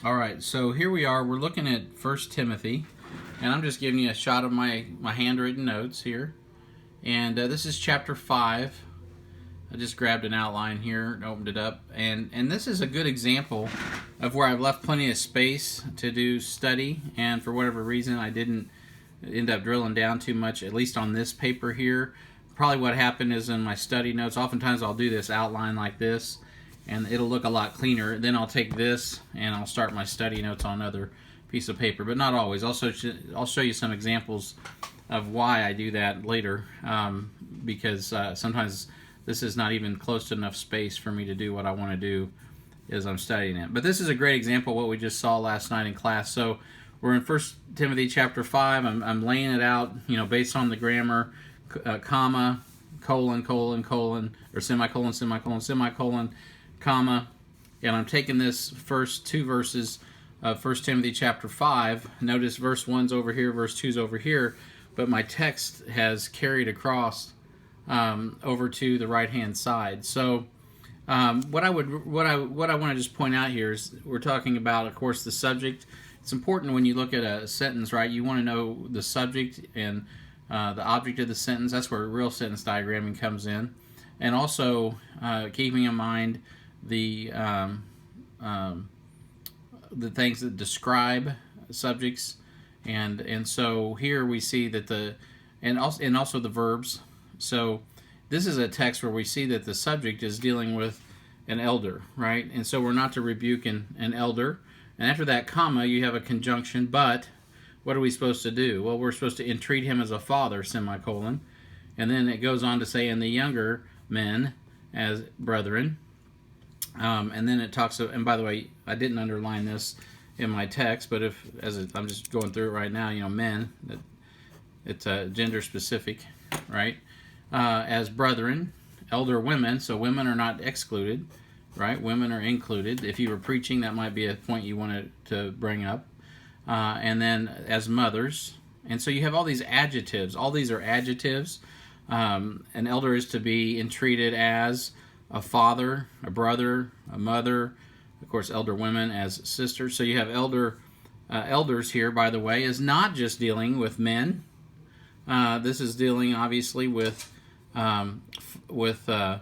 All right, so here we are. We're looking at 1 Timothy, and I'm just giving you a shot of my handwritten notes here. And this is chapter 5. I just grabbed an outline here and opened it up. And this is a good example of where I've left plenty of space to do study, and for whatever reason I didn't end up drilling down too much, at least on this paper here. Probably what happened is in my study notes, oftentimes I'll do this outline like this, and it'll look a lot cleaner. Then I'll take this and I'll start my study notes on another piece of paper, but not always. I'll show you some examples of why I do that later, because sometimes this is not even close to enough space for me to do what I want to do as I'm studying it. But this is a great example of what we just saw last night in class. So we're in 1 Timothy chapter 5. I'm laying it out, based on the grammar, comma, colon, colon, colon, or semicolon, semicolon, semicolon, comma, and I'm taking this first two verses of 1 Timothy chapter 5. Notice verse 1's over here, verse 2's over here, but my text has carried across over to the right-hand side. So what I want to just point out here is we're talking about, of course, the subject. It's important when you look at a sentence, right? You want to know the subject and the object of the sentence. That's where real sentence diagramming comes in, and also keeping in mind the things that describe subjects, and so here we see that and also the verbs. So this is a text where we see that the subject is dealing with an elder, right? And so we're not to rebuke an elder. And after that comma, you have a conjunction, but what are we supposed to do? Well, we're supposed to entreat him as a father, semicolon. And then it goes on to say, and the younger men as brethren. And then it talks, and by the way, I didn't underline this in my text, but I'm just going through it right now, men, it's gender specific, right? As brethren, elder women, so women are not excluded, right? Women are included. If you were preaching, that might be a point you wanted to bring up. And then as mothers. And so you have all these adjectives. All these are adjectives. An elder is to be entreated as a father, a brother, a mother. Of course, elder women as sisters. So you have elders here, by the way, is not just dealing with men. This is dealing, obviously, with a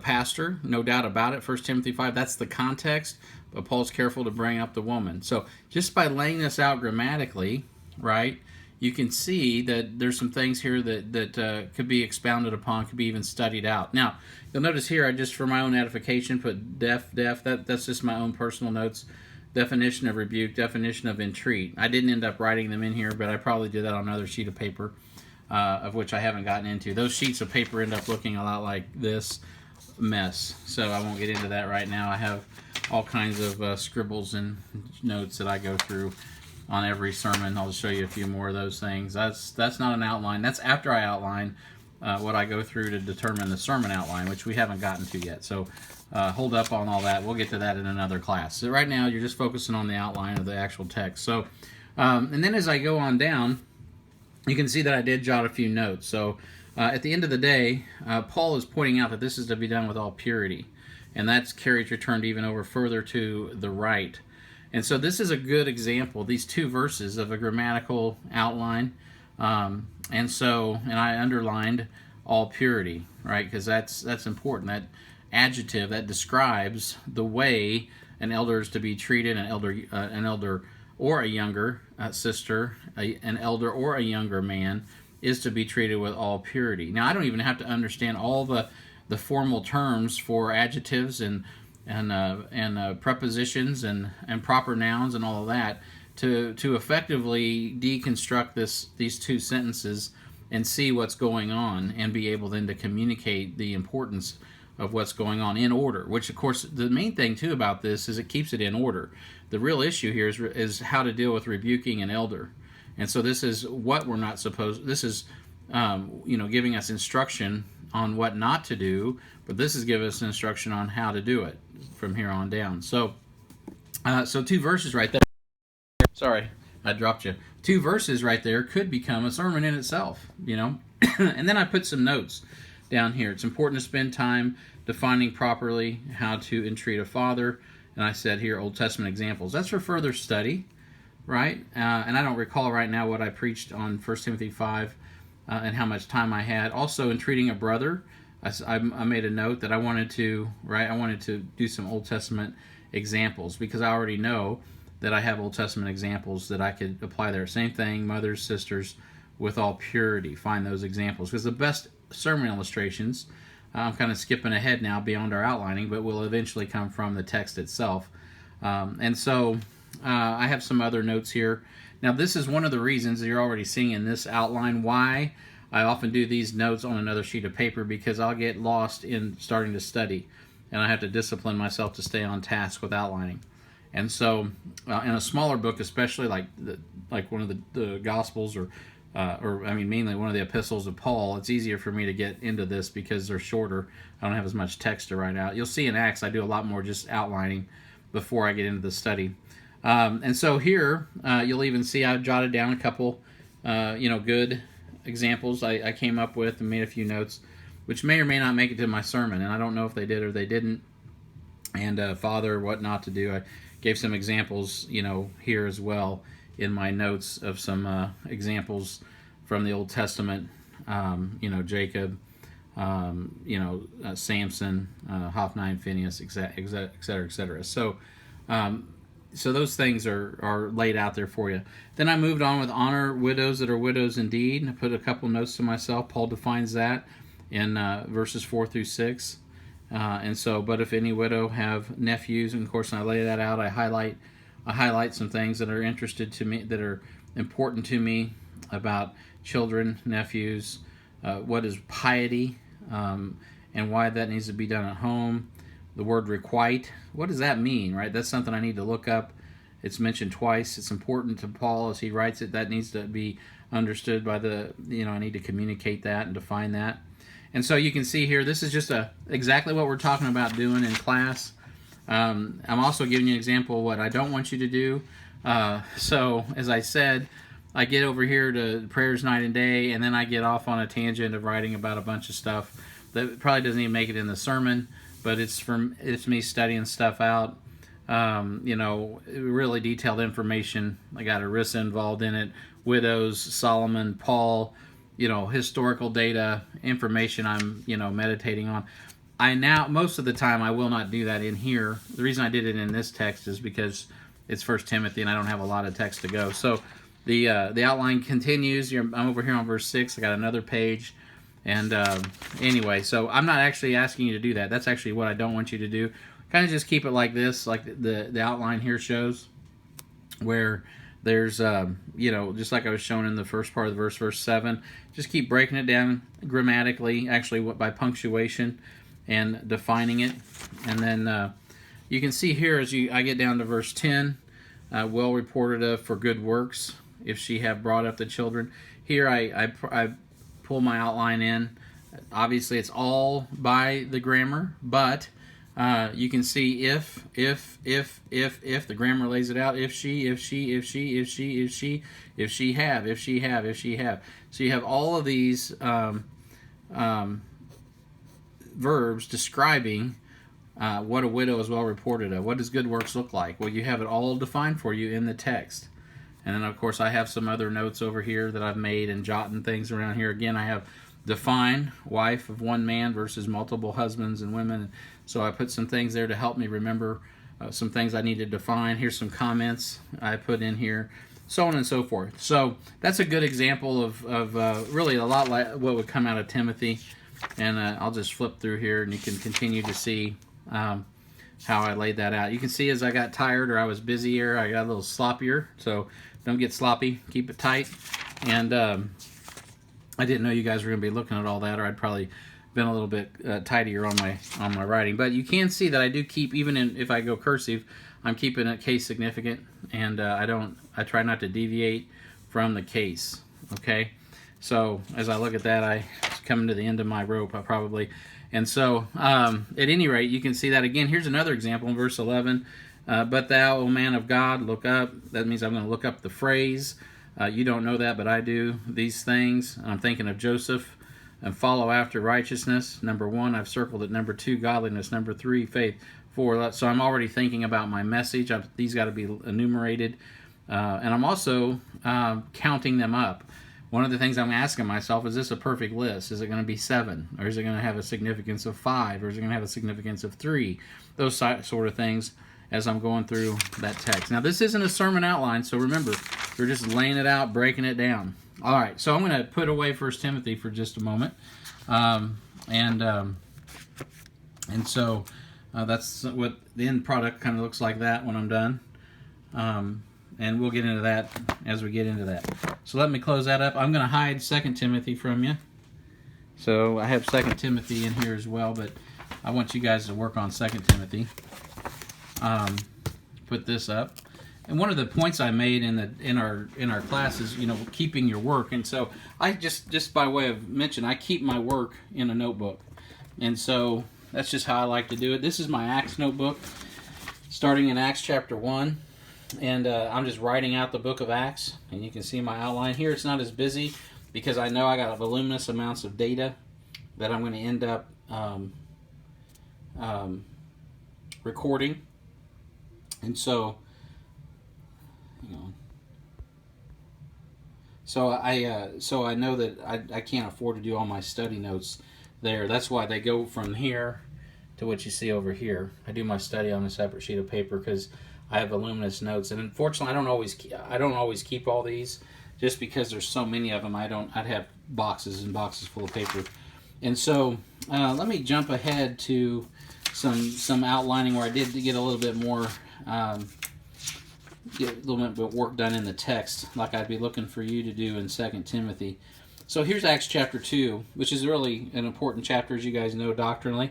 pastor, no doubt about it. 1 Timothy 5, that's the context, but Paul's careful to bring up the woman. So just by laying this out grammatically, right, you can see that there's some things here that could be expounded upon, could be even studied out. Now, you'll notice here, I just, for my own edification, put def, that's just my own personal notes. Definition of rebuke, definition of entreat. I didn't end up writing them in here, but I probably did that on another sheet of paper, of which I haven't gotten into. Those sheets of paper end up looking a lot like this mess, so I won't get into that right now. I have all kinds of scribbles and notes that I go through on every sermon. I'll just show you a few more of those things. That's not an outline. That's after I outline what I go through to determine the sermon outline, which we haven't gotten to yet. So hold up on all that. We'll get to that in another class. So right now you're just focusing on the outline of the actual text. So and then as I go on down, you can see that I did jot a few notes. So at the end of the day, Paul is pointing out that this is to be done with all purity, and that's carries returned even over further to the right. And so this is a good example, these two verses, of a grammatical outline. And I underlined all purity, right? Because that's important. That adjective that describes the way an elder is to be treated, an elder or a younger sister, an elder or a younger man is to be treated with all purity. Now, I don't even have to understand all the formal terms for adjectives and prepositions and proper nouns and all of that to effectively deconstruct these two sentences and see what's going on and be able then to communicate the importance of what's going on in order, which of course the main thing too about this is it keeps it in order. The real issue here is how to deal with rebuking an elder. And so this is what we're not supposed, this is giving us instruction on what not to do, but this is giving us instruction on how to do it from here on down. So two verses right there. Sorry, I dropped you. Two verses right there could become a sermon in itself, And then I put some notes down here. It's important to spend time defining properly how to entreat a father and I said here, Old Testament examples. That's for further study, right? And I don't recall right now what I preached on 1 Timothy 5 and how much time I had. Also, in treating a brother, I made a note that I wanted to do some Old Testament examples, because I already know that I have Old Testament examples that I could apply there. Same thing, mothers, sisters, with all purity. Find those examples, because the best sermon illustrations, I'm kind of skipping ahead now beyond our outlining, but will eventually come from the text itself. And so I have some other notes here. Now, this is one of the reasons that you're already seeing in this outline why I often do these notes on another sheet of paper, because I'll get lost in starting to study, and I have to discipline myself to stay on task with outlining. And so in a smaller book, especially like one of the Gospels, or mainly one of the epistles of Paul, it's easier for me to get into this because they're shorter. I don't have as much text to write out. You'll see in Acts I do a lot more just outlining before I get into the study. And so here you'll even see I've jotted down a couple good examples I came up with and made a few notes, which may or may not make it to my sermon, and I don't know if they did or they didn't. And Father, what not to do. I gave some examples, here as well in my notes of some examples from the Old Testament. Jacob, Samson, Hophni and Phinehas, etc., etc. So those things are laid out there for you. Then I moved on with honor widows that are widows indeed. And I put a couple notes to myself. Paul defines that in verses 4 through 6. But if any widow have nephews, and of course I lay that out. I highlight some things that are that are important to me about children, nephews, what is piety, and why that needs to be done at home. The word requite, what does that mean, right? That's something I need to look up. It's mentioned twice. It's important to Paul as he writes it. That needs to be understood by I need to communicate that and define that. And so you can see here, this is just exactly what we're talking about doing in class. I'm also giving you an example of what I don't want you to do. So as I said, I get over here to prayers night and day, and then I get off on a tangent of writing about a bunch of stuff that probably doesn't even make it in the sermon, but it's me studying stuff out. Really detailed information. I got Arissa involved in it, widows, Solomon, Paul, historical data, information I'm, meditating on. Most of the time I will not do that in here. The reason I did it in this text is because it's 1 Timothy and I don't have a lot of text to go. So the outline continues. I'm over here on verse 6. I got another page. And anyway, so I'm not actually asking you to do that. That's actually what I don't want you to do. Kind of just keep it like this, like the outline here shows, where there's, just like I was showing in the first part of the verse 7, just keep breaking it down grammatically, actually by punctuation, and defining it. And then you can see here as I get down to verse 10, well reported of for good works, if she have brought up the children. Here I pull my outline in. Obviously it's all by the grammar, but you can see if the grammar lays it out, if she have. So you have all of these verbs describing what a widow is well reported of. What does good works look like? Well, you have it all defined for you in the text. And then, of course, I have some other notes over here that I've made and jotting things around here. Again, I have define wife of one man versus multiple husbands and women. So I put some things there to help me remember some things I need to define. Here's some comments I put in here, so on and so forth. So that's a good example of really a lot like what would come out of Timothy. And I'll just flip through here and you can continue to see how I laid that out. You can see as I got tired or I was busier, I got a little sloppier. So don't get sloppy, keep it tight. And I didn't know you guys were going to be looking at all that, or I'd probably been a little bit tidier on my writing. But you can see that I do keep, even if I go cursive, I'm keeping it case significant, and I try not to deviate from the case. Okay, so as I look at that, I'm coming to the end of my rope, probably. And so at any rate, you can see that again. Here's another example in verse 11. But thou, O man of God, look up. That means I'm going to look up the phrase. You don't know that, but I do. These things. I'm thinking of Joseph. And follow after righteousness. Number 1, I've circled it. Number 2, godliness. Number 3, faith. So I'm already thinking about my message. These got to be enumerated. And I'm also counting them up. One of the things I'm asking myself, is this a perfect list? Is it going to be 7? Or is it going to have a significance of 5? Or is it going to have a significance of 3? Those sort of things as I'm going through that text. Now, this isn't a sermon outline, so remember, we're just laying it out, breaking it down. All right, so I'm going to put away 1 Timothy for just a moment. And so that's what the end product kind of looks like that when I'm done. And we'll get into that as we get into that. So let me close that up. I'm going to hide 2 Timothy from you. So I have 2 Timothy in here as well, but I want you guys to work on 2 Timothy. Put this up. And one of the points I made in our class is, keeping your work. And so I just by way of mention, I keep my work in a notebook. And so that's just how I like to do it. This is my Acts notebook, starting in Acts chapter 1. And I'm just writing out the book of Acts, and you can see my outline here. It's not as busy because I know I got voluminous amounts of data that I'm going to end up recording. And so, so I know that I can't afford to do all my study notes there. That's why they go from here to what you see over here. I do my study on a separate sheet of paper because I have voluminous notes, and unfortunately, I don't always keep all these, just because there's so many of them. I'd have boxes and boxes full of paper, and so let me jump ahead to some outlining where I did get a little bit more, get a little bit of work done in the text, like I'd be looking for you to do in 2 Timothy. So here's Acts chapter 2, which is really an important chapter, as you guys know, doctrinally,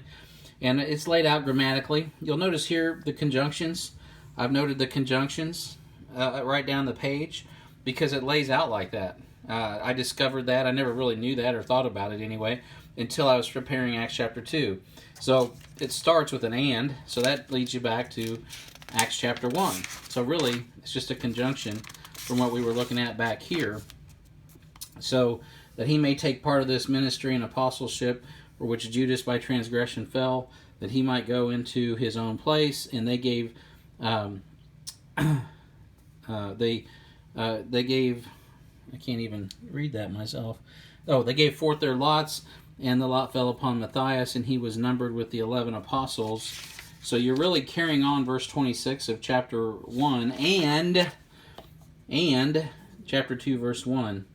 and it's laid out grammatically. You'll notice here the conjunctions. I've noted the conjunctions right down the page because it lays out like that. I discovered that. I never really knew that or thought about it anyway until I was preparing Acts chapter 2. So it starts with an and, so that leads you back to Acts chapter 1. So really, it's just a conjunction from what we were looking at back here. So that he may take part of this ministry and apostleship for which Judas by transgression fell, that he might go into his own place, and they gave... they gave, I can't even read that myself. Oh, they gave forth their lots, and the lot fell upon Matthias, and he was numbered with the 11 apostles. So you're really carrying on verse 26 of chapter 1 and chapter 2 verse 1,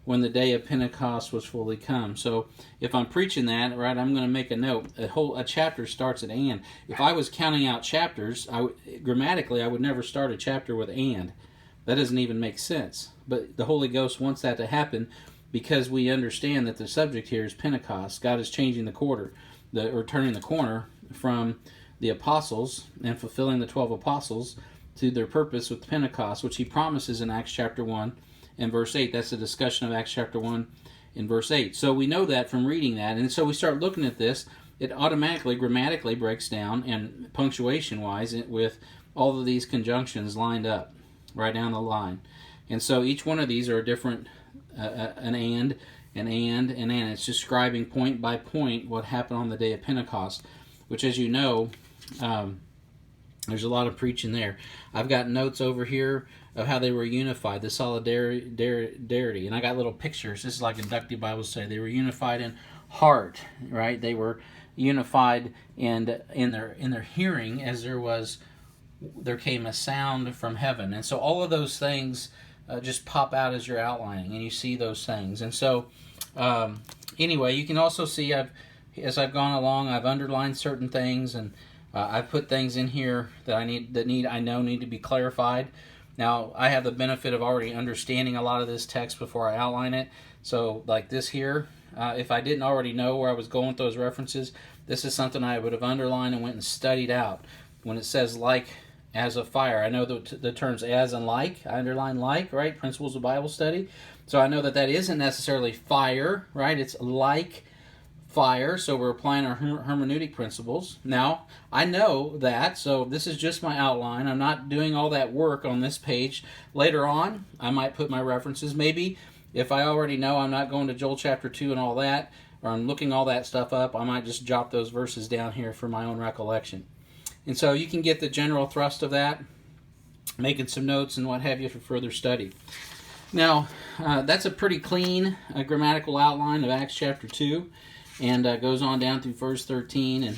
when the day of Pentecost was fully come. So if I'm preaching that, right, I'm going to make a note. A chapter starts at and. If I was counting out chapters, grammatically, I would never start a chapter with and. That doesn't even make sense. But the Holy Ghost wants that to happen because we understand that the subject here is Pentecost. God is changing or turning the corner from the apostles and fulfilling the 12 apostles to their purpose with Pentecost, which he promises in Acts chapter 1. In verse 8, that's a discussion of Acts chapter 1 in verse 8. So we know that from reading that, and so we start looking at this, it automatically, grammatically breaks down, and punctuation-wise, with all of these conjunctions lined up, right down the line. And so each one of these are a different, an and. It's describing point by point what happened on the day of Pentecost, which, as you know, there's a lot of preaching there. I've got notes over here of how they were unified, the solidarity. And I got little pictures. This is like inductive Bibles say. They were unified in heart, right? They were unified and in their hearing as there came a sound from heaven. And so all of those things just pop out as you're outlining, and you see those things. And so anyway, you can also see as I've gone along, I've underlined certain things, and I've put things in here that I know need to be clarified. Now, I have the benefit of already understanding a lot of this text before I outline it. So, like this here, if I didn't already know where I was going with those references, this is something I would have underlined and went and studied out. When it says like as a fire, I know the terms as and like. I underline like, right? Principles of Bible study. So I know that isn't necessarily fire, right? It's like fire, so we're applying our hermeneutic principles. Now, I know that, so this is just my outline. I'm not doing all that work on this page. Later on, I might put my references. Maybe if I already know I'm not going to Joel chapter 2 and all that, or I'm looking all that stuff up, I might just jot those verses down here for my own recollection. And so you can get the general thrust of that, making some notes and what have you for further study. Now, that's a pretty clean grammatical outline of Acts chapter 2, and goes on down through verse 13,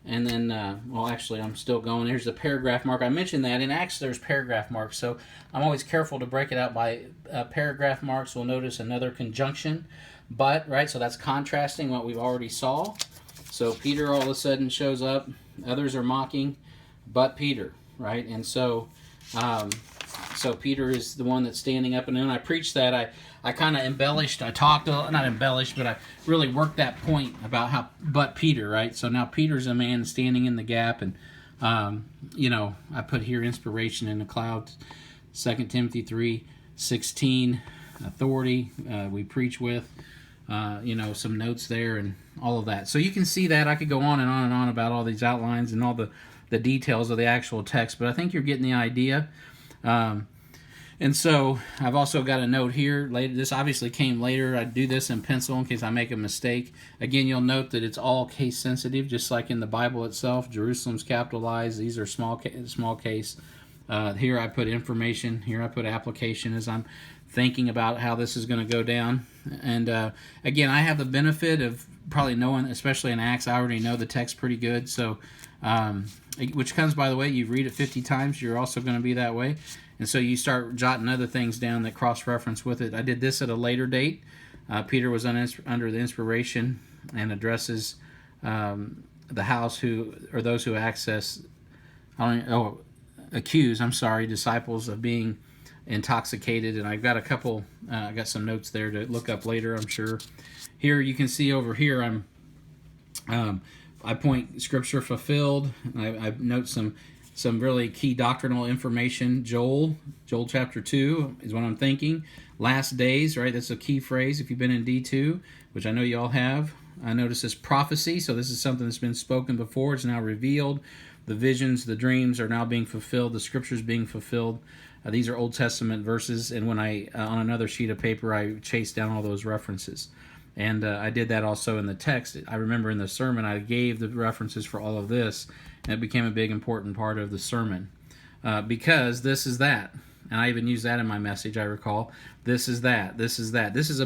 and then, well, actually, I'm still going. Here's the paragraph mark. I mentioned that in Acts there's paragraph marks, so I'm always careful to break it out by paragraph marks. We'll notice another conjunction, but, right, so that's contrasting what we've already saw. So Peter all of a sudden shows up. Others are mocking, but Peter, right? And so so Peter is the one that's standing up. And when I preached that, I kind of embellished. I talked, not embellished, but I really worked that point about how, but Peter, right? So now Peter's a man standing in the gap. And, I put here inspiration in the clouds, 2 Timothy 3:16, authority we preach with, some notes there and all of that. So you can see that. I could go on and on and on about all these outlines and all the details of the actual text, but I think you're getting the idea. And so I've also got a note here. Later, this obviously came later. I do this in pencil in case I make a mistake. Again, you'll note that it's all case sensitive, just like in the Bible itself. Jerusalem's capitalized. These are small case. Here I put information. Here I put application as I'm thinking about how this is going to go down. And again, I have the benefit of probably knowing, especially in Acts, I already know the text pretty good. So, which comes, by the way, you read it 50 times, you're also going to be that way. And so you start jotting other things down that cross-reference with it. I did this at a later date. Peter was under the inspiration and addresses the house those who accuse disciples of being intoxicated. And I've got I got some notes there to look up later, I'm sure. Here you can see over here, I point scripture fulfilled. I note some really key doctrinal information. Joel chapter 2 is what I'm thinking. Last days, right? That's a key phrase if you've been in D2, which I know you all have. I notice this prophecy, so this is something that's been spoken before. It's now revealed. The visions, the dreams are now being fulfilled. The scriptures being fulfilled. These are Old Testament verses, and when I, on another sheet of paper, I chased down all those references. And I did that also in the text. I remember in the sermon, I gave the references for all of this, and it became a big, important part of the sermon. Because this is that. And I even used that in my message, I recall. This is that. This is that. This is a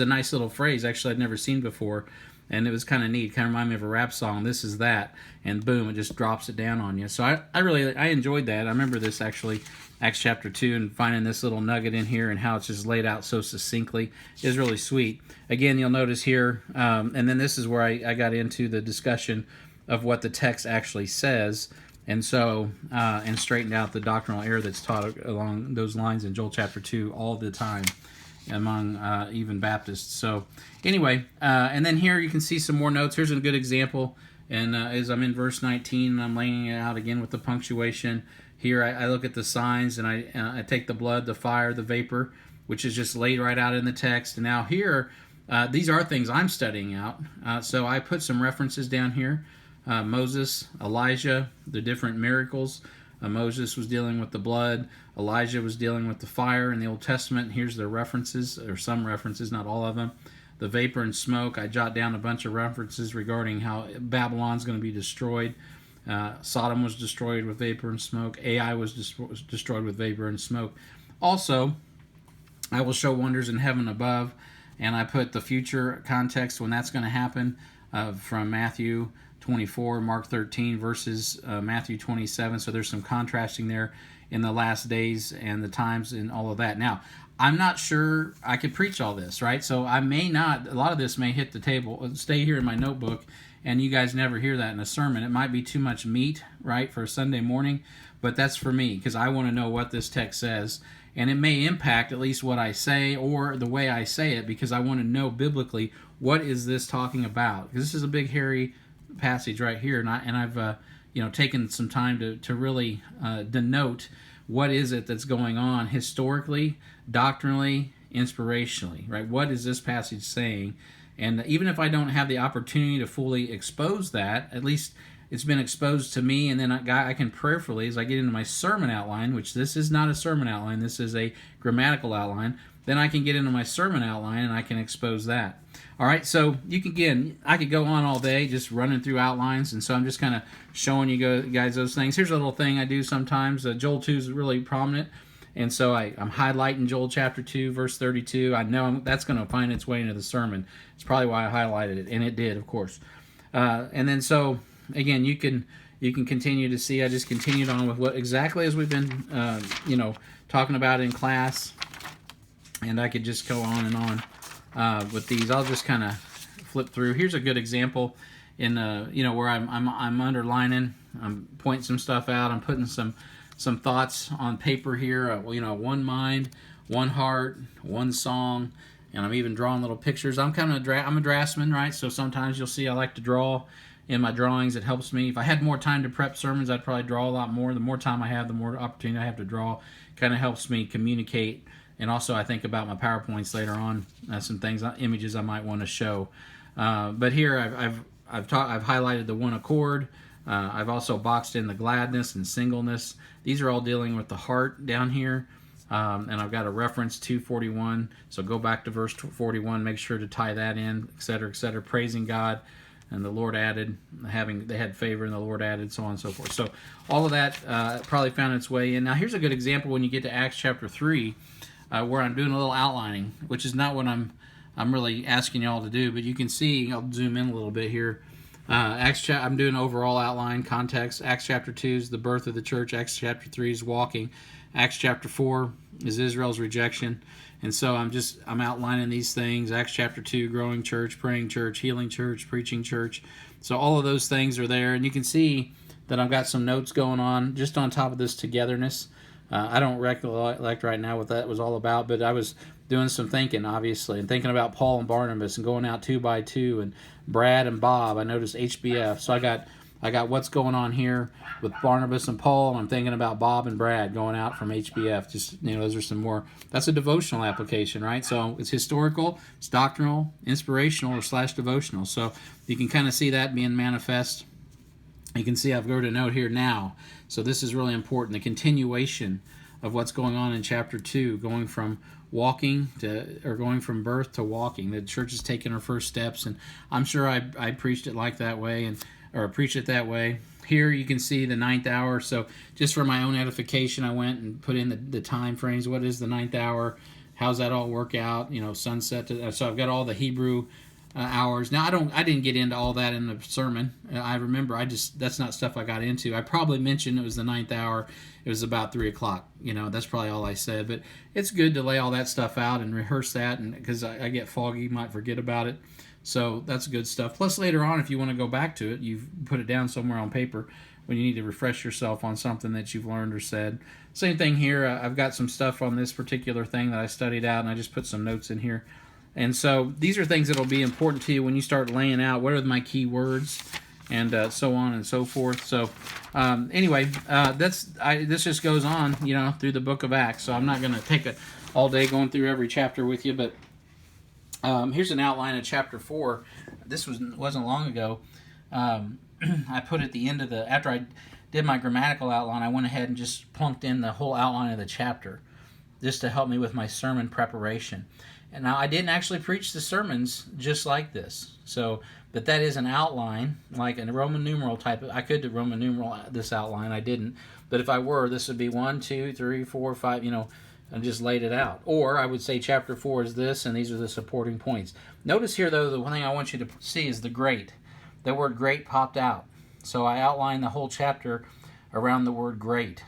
nice little phrase, actually, I'd never seen before. And it was kind of neat. Kind of reminded me of a rap song. This is that. And boom, it just drops it down on you. So I enjoyed that. I remember this, actually, Acts chapter 2, and finding this little nugget in here and how it's just laid out so succinctly is really sweet. Again, you'll notice here, and then this is where I got into the discussion of what the text actually says, and so and straightened out the doctrinal error that's taught along those lines in Joel chapter 2 all the time among even Baptists. So anyway, and then here you can see some more notes. Here's a good example, and as I'm in verse 19, and I'm laying it out again with the punctuation. Here I look at the signs, and I take the blood, the fire, the vapor, which is just laid right out in the text. And now here, these are things I'm studying out. So I put some references down here. Moses, Elijah, the different miracles. Moses was dealing with the blood. Elijah was dealing with the fire in the Old Testament. Here's the references, or some references, not all of them. The vapor and smoke, I jot down a bunch of references regarding how Babylon's going to be destroyed. Sodom was destroyed with vapor and smoke. Ai was destroyed with vapor and smoke. Also, I will show wonders in heaven above, and I put the future context when that's going to happen from Matthew 24, Mark 13 versus Matthew 27. So there's some contrasting there in the last days and the times and all of that. Now, I'm not sure I could preach all this, right? So I may not, a lot of this may hit the table, stay here in my notebook, and you guys never hear that in a sermon. It might be too much meat, right, for a Sunday morning, but that's for me, because I want to know what this text says, and it may impact at least what I say or the way I say it, because I want to know biblically what is this talking about. Because this is a big, hairy passage right here, and I've taken some time to really denote what is it that's going on historically, doctrinally, inspirationally, right? What is this passage saying? And even if I don't have the opportunity to fully expose that, at least it's been exposed to me, and then I can prayerfully, as I get into my sermon outline, which this is not a sermon outline, this is a grammatical outline, then I can get into my sermon outline and I can expose that. All right, so I could go on all day just running through outlines, and so I'm just kind of showing you guys those things. Here's a little thing I do sometimes. Joel 2 is really prominent, and so I'm highlighting Joel chapter 2, verse 32. I know that's going to find its way into the sermon. It's probably why I highlighted it, and it did, of course. And then so, again, you can continue to see. I just continued on with what exactly as we've been, talking about in class, and I could just go on and on with these. I'll just kind of flip through. Here's a good example in where I'm underlining, I'm pointing some stuff out, I'm putting some thoughts on paper here. One mind, one heart, one song, and I'm even drawing little pictures. I'm a draftsman, right? So sometimes you'll see I like to draw in my drawings. It helps me. If I had more time to prep sermons, I'd probably draw a lot more. The more time I have, the more opportunity I have to draw. Kind of helps me communicate. And also, I think about my PowerPoints later on, some things, images I might want to show. But here, I've highlighted the one accord. I've also boxed in the gladness and singleness. These are all dealing with the heart down here. And I've got a reference 241. So go back to verse 41. Make sure to tie that in, etc., etc. Praising God, and the Lord added. They had favor, and the Lord added, so on and so forth. So all of that probably found its way in. Now here's a good example when you get to Acts chapter 3. Where I'm doing a little outlining, which is not what I'm really asking y'all to do, but you can see, I'll zoom in a little bit here. I'm doing overall outline, context. Acts chapter 2 is the birth of the church. Acts chapter 3 is walking. Acts chapter 4 is Israel's rejection. And so I'm outlining these things. Acts chapter 2, growing church, praying church, healing church, preaching church. So all of those things are there, and you can see that I've got some notes going on just on top of this togetherness. I don't recollect right now what that was all about, but I was doing some thinking, obviously, and thinking about Paul and Barnabas and going out 2 by 2, and Brad and Bob. I noticed HBF, so I got what's going on here with Barnabas and Paul, and I'm thinking about Bob and Brad going out from HBF. Just those are some more. That's a devotional application, right? So it's historical, it's doctrinal, inspirational, or / devotional. So you can kind of see that being manifest. You can see I've wrote a note here now. So this is really important. The continuation of what's going on in chapter 2, going from going from birth to walking. The church is taking her first steps, and I'm sure I preached it that way, or preached it that way. Here you can see the 9th hour. So just for my own edification, I went and put in the time frames. What is the 9th hour? How's that all work out? Sunset. So I've got all the Hebrew hours. Now I didn't get into all that in the sermon. I remember that's not stuff I got into. I probably mentioned it was the 9th hour. It was about 3 o'clock. That's probably all I said. But it's good to lay all that stuff out and rehearse that, and because I get foggy, might forget about it. So that's good stuff. Plus later on, if you want to go back to it, you've put it down somewhere on paper when you need to refresh yourself on something that you've learned or said. Same thing here. I've got some stuff on this particular thing that I studied out, and I just put some notes in here. And so these are things that will be important to you when you start laying out what are my key words, and so on and so forth. So anyway, this just goes on, through the book of Acts. So I'm not going to take it all day going through every chapter with you, but here's an outline of chapter 4. This wasn't long ago. I put at the end of after I did my grammatical outline, I went ahead and just plunked in the whole outline of the chapter, just to help me with my sermon preparation. And now I didn't actually preach the sermons just like this. But that is an outline, like a Roman numeral type. I could do Roman numeral this outline. I didn't. But if I were, this would be 1, 2, 3, 4, 5, and just laid it out. Or I would say chapter 4 is this, and these are the supporting points. Notice here, though, the one thing I want you to see is the great. The word great popped out. So I outlined the whole chapter around the word great.